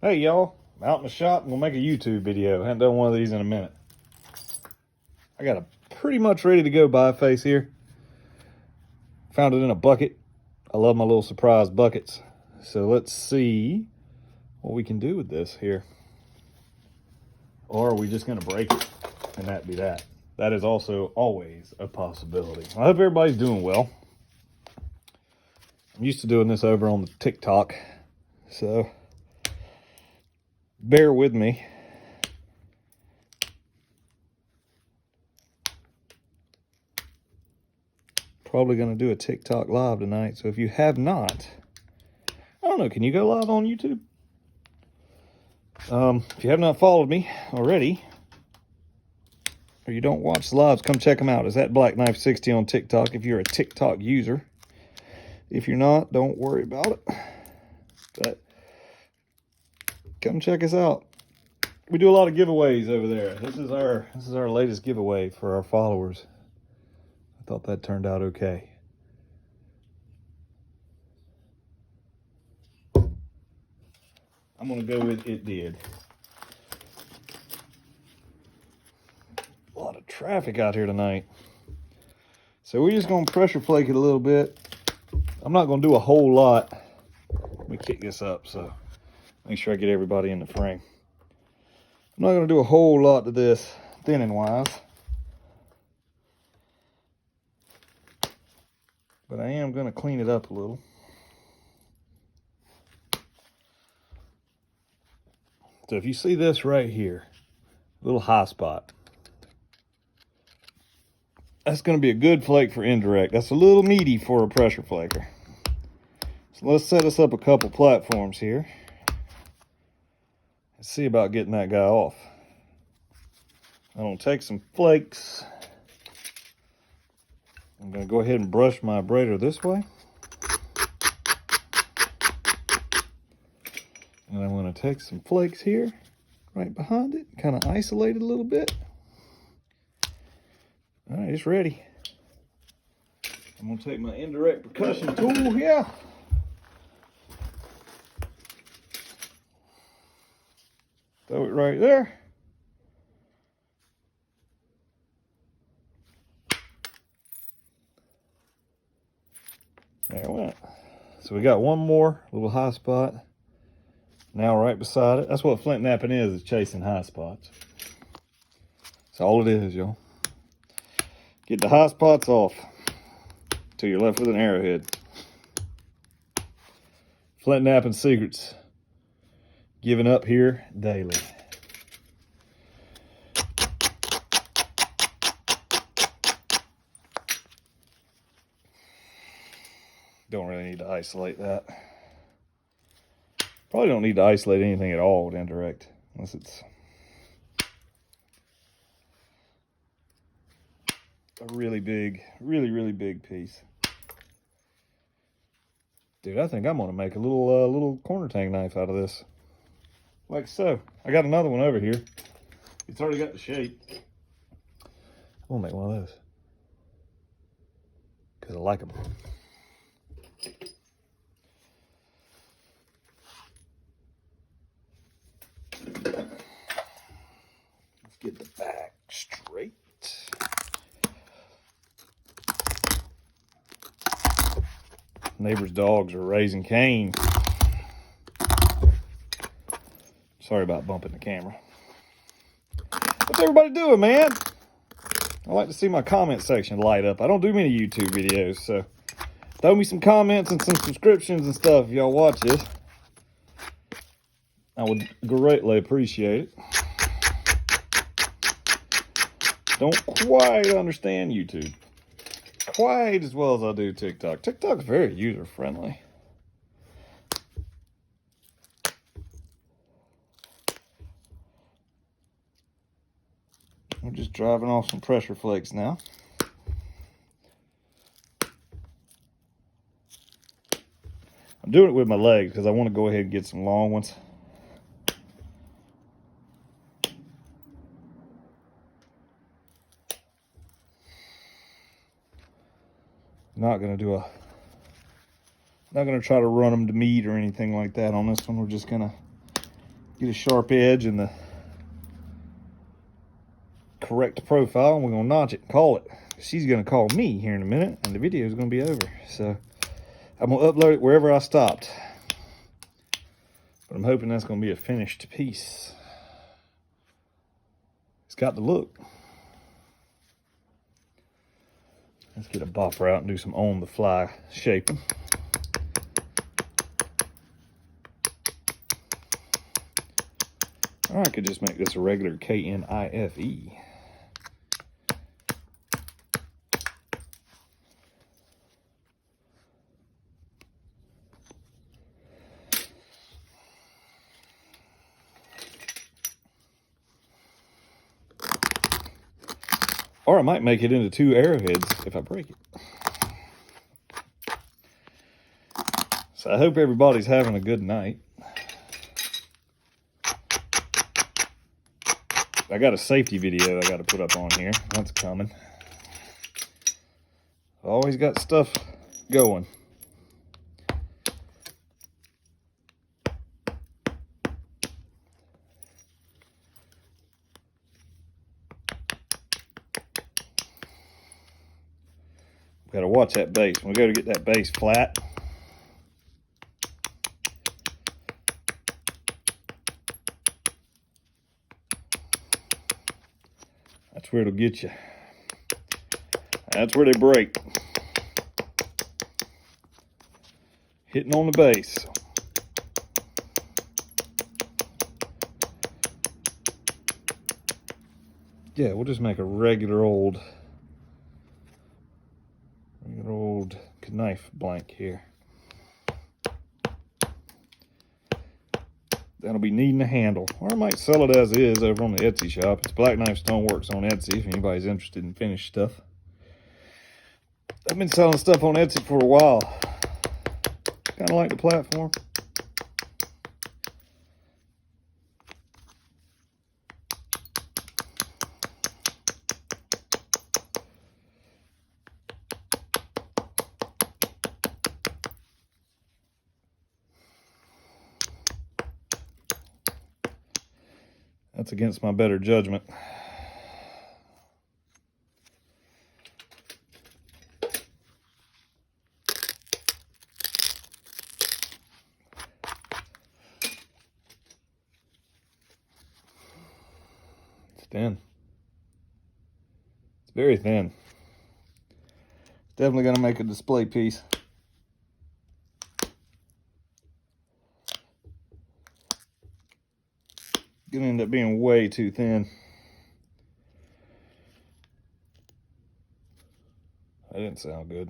Hey y'all, I'm out in the shop and we'll make a YouTube video. Haven't done one of these in a minute. I got a pretty much ready to go biface here. Found it in a bucket. I love my little surprise buckets. So let's see what we can do with this here. Or are we just gonna break it and that be that? That is also always a possibility. I hope everybody's doing well. I'm used to doing this over on the TikTok, so bear with me. Probably going to do a TikTok live tonight, so if you have not, I don't know, can you go live on YouTube? If you have not followed me already, or you don't watch the lives, come check them out. It's at Black Knife 60 on TikTok if you're a TikTok user. If you're not, don't worry about it. But come check us out. We do a lot of giveaways over there. This is our latest giveaway for our followers. I thought that turned out okay. I'm gonna go with it did. A lot of traffic out here tonight. So we're just gonna pressure flake it a little bit. I'm not gonna do a whole lot. Let me kick this up so make sure I get everybody in the frame. I'm not gonna do a whole lot to this thinning wise, but I am gonna clean it up a little. So if you see this right here, little high spot, that's gonna be a good flake for indirect. That's a little meaty for a pressure flaker. So let's set us up a couple platforms here. Let's see about getting that guy off. I'm gonna take some flakes. I'm gonna go ahead and brush my abrader this way. And I'm gonna take some flakes here, right behind it, kind of isolate it a little bit. All right, it's ready. I'm gonna take my indirect percussion tool here. Throw it right there. There it went. So we got one more little high spot now right beside it. That's what flint knapping is chasing high spots. That's all it is, y'all. Get the high spots off till you're left with an arrowhead. Flint knapping secrets. Giving up here daily. Don't really need to isolate that. Probably don't need to isolate anything at all with indirect, unless it's a really big, really big piece. Dude, I think I'm gonna make a little corner tang knife out of this. Like so. I got another one over here. It's already got the shape. I'm gonna make one of those. Because I like them. Let's get the back straight. Neighbor's dogs are raising Cain. Sorry about bumping the camera. What's everybody doing, man? I like to see my comment section light up. I don't do many YouTube videos, so throw me some comments and some subscriptions and stuff if y'all watch this. I would greatly appreciate it. Don't quite understand YouTube quite as well as I do TikTok. TikTok's very user-friendly. I'm just driving off some pressure flakes now. I'm doing it with my legs because I want to go ahead and get some long ones. Not gonna try to run them to meat or anything like that on this one. We're just gonna get a sharp edge and the correct profile, and we're gonna notch it and call it. She's gonna call me here in a minute, and the video is gonna be over. So I'm gonna upload it wherever I stopped. But I'm hoping that's gonna be a finished piece. It's got the look. Let's get a bopper out and do some on-the-fly shaping. Or I could just make this a regular KNIFE. Or I might make it into 2 arrowheads if I break it. So I hope everybody's having a good night. I got a safety video I got to put up on here. That's coming. Always got stuff going. Got to watch that base. When we go to get that base flat, that's where it'll get you. That's where they break. Hitting on the base. Yeah, we'll just make a regular old knife blank here. That'll be needing a handle, or I might sell it as is over on the Etsy shop. It's Black Knife Stoneworks on Etsy if anybody's interested in finished stuff. I've been selling stuff on Etsy for a while. Kind of like the platform. That's against my better judgment. It's thin. It's very thin. It's definitely going to make a display piece. Gonna end up being way too thin. That didn't sound good.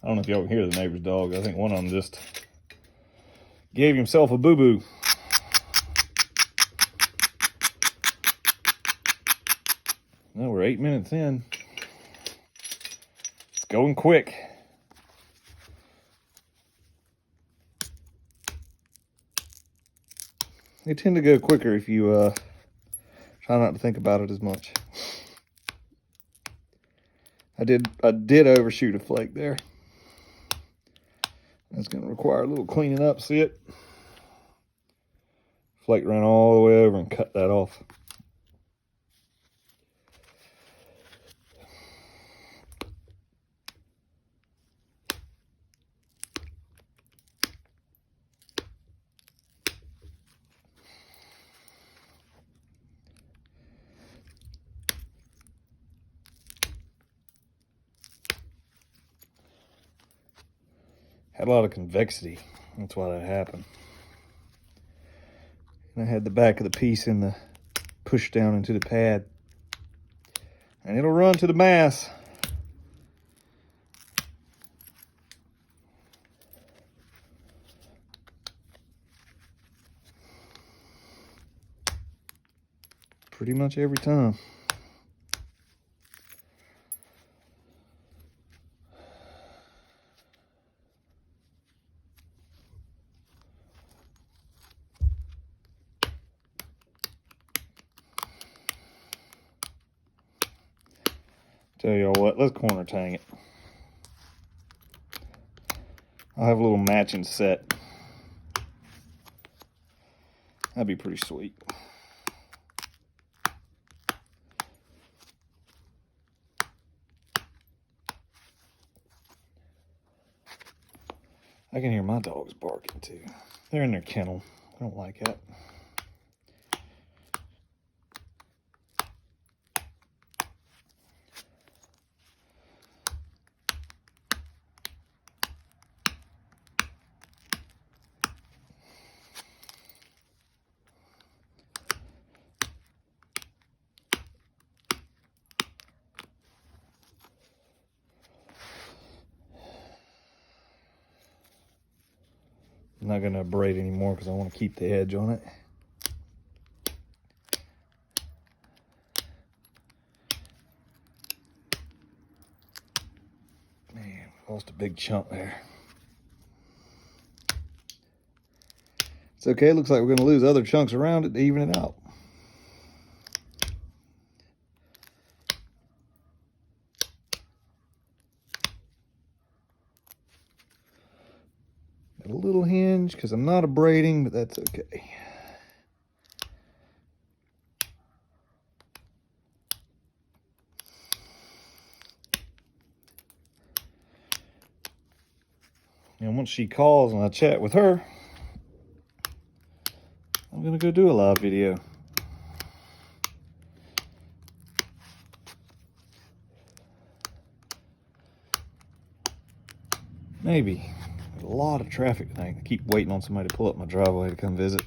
I don't know if y'all can hear the neighbor's dog. I think one of them just gave himself a boo-boo. Now we're 8 minutes in. It's going quick. They tend to go quicker if you try not to think about it as much. I did overshoot a flake there. That's going to require a little cleaning up. See it? Flake ran all the way over and cut that off. Had a lot of convexity. That's why that happened. And I had the back of the piece in the push down into the pad. And it'll run to the mass. Pretty much every time. Tell y'all what, let's corner tang it. I'll have a little matching set. That'd be pretty sweet. I can hear my dogs barking too. They're in their kennel. I don't like that. I'm not going to braid anymore because I want to keep the edge on it. Man, lost a big chunk there. It's okay. Looks like we're going to lose other chunks around it to even it out. Got a little hinge because I'm not a braiding, but that's okay. And once she calls and I chat with her, I'm going to go do a live video. Maybe. There's a lot of traffic tonight. I keep waiting on somebody to pull up my driveway to come visit.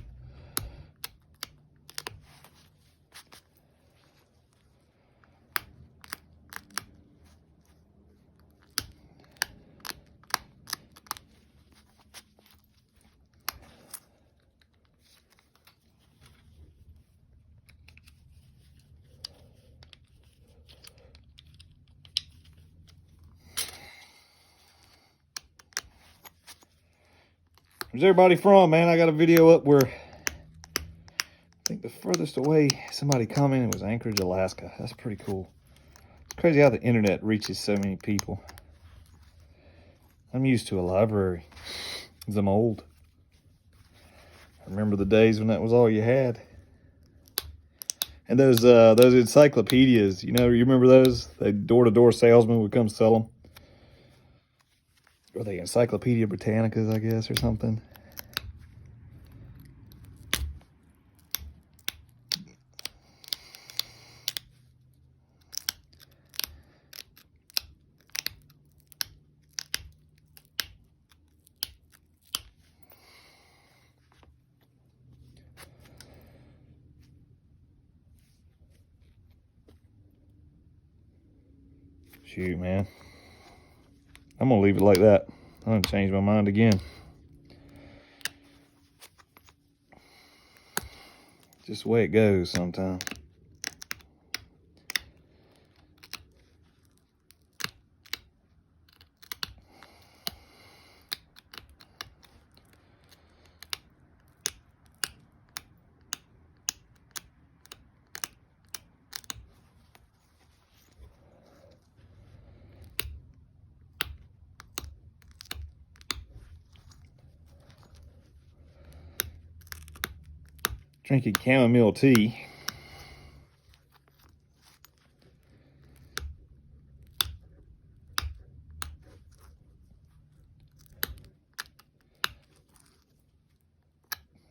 Where's everybody from, man? I got a video up where I think the furthest away somebody commented was Anchorage, Alaska. That's pretty cool. It's crazy how the internet reaches so many people. I'm used to a library because I'm old. I remember the days when that was all you had. And those encyclopedias, you remember those? The door-to-door salesman would come sell them. Or the Encyclopedia Britannicas, I guess, or something. Shoot, man. I'm going to leave it like that. I'm going to change my mind again. Just the way it goes sometimes. Drinking chamomile tea.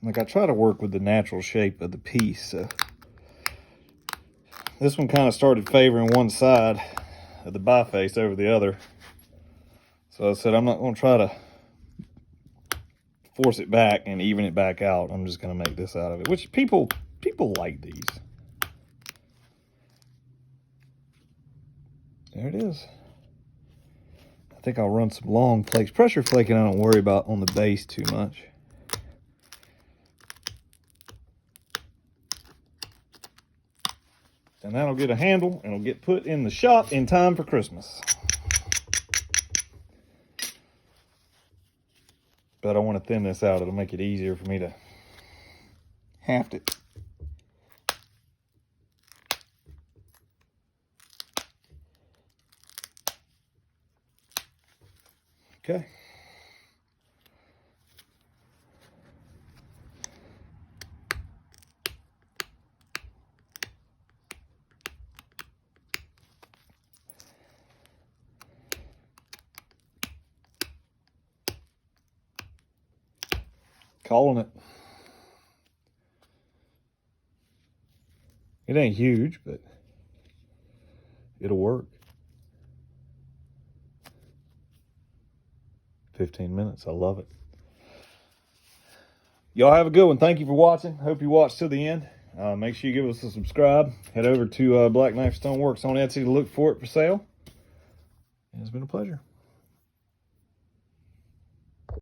Like, I try to work with the natural shape of the piece. So this one kind of started favoring one side of the biface over the other. So I said, I'm not going to try to force it back and even it back out. I'm just going to make this out of it, which people like these. There it is. I think I'll run some long flakes. Pressure flaking I don't worry about on the base too much. And that'll get a handle and it'll get put in the shop in time for Christmas. But I want to thin this out. It'll make it easier for me to haft it. Okay. Calling it. It ain't huge, but it'll work. 15 minutes. I love it. Y'all have a good one. Thank you for watching. Hope you watched to the end. Make sure you give us a subscribe. Head over to Black Knife Stoneworks on Etsy to look for it for sale. It's been a pleasure.